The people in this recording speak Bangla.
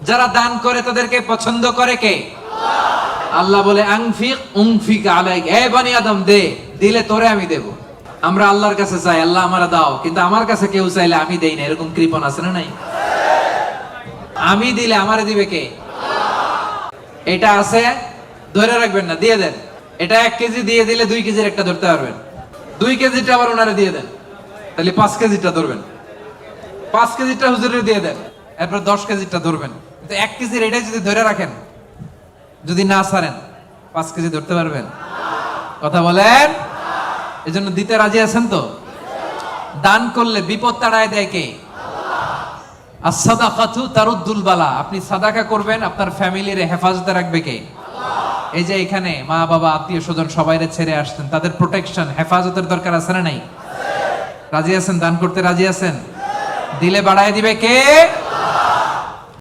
যারা দান করে তাদেরকে পছন্দ করে কে? আল্লাহ বলে আনফিক উনফিক আলাইক, হে বনি আদম দে, দিলে তোরে আমি দেব। আমরা আল্লাহর কাছে চাই আল্লাহ আমারে দাও, কিন্তু আমার কাছে কেউ চাইলে আমি দেই না, এরকম কৃপণ আছে না নাই? আমি দিলে আমারে দিবে কে? এটা আছে, ধরে রাখবেন না, দিয়ে দেন। এটা 1 কেজি দিয়ে দিলে 2 কেজির একটা ধরতে পারবেন, 2 কেজিটা আবার ওনারে দিয়ে দেন, তাহলে 5 কেজিটা ধরবেন, 5 কেজিটা হুজুরে দিয়ে দেন, এরপর 10 কেজিটা ধরবেন। তো 1 কেজির এটাই যদি ধরে রাখেন, যদি না ছাড়েন, 5 কেজি ধরতে পারবেন? কথা বলেন। এজন্য দিতে রাজি আছেন তো? দান করলে বিপদ তাড়ায় দেয় কে? as-সাদাকাতু তারুদ্দুল বালা। আপনি সাদাকা করবেন, আপনার ফ্যামিলির হেফাজতে রাখবে কে? এই যে এখানে মা বাবা আত্মীয় স্বজন সবাইরে ছেড়ে আসছেন, তাদের প্রোটেকশন হেফাজতের দরকার আছে না নাই? রাজি আছেন? দান করতে রাজি আছেন? দিলে বাড়ায় দিবে কে?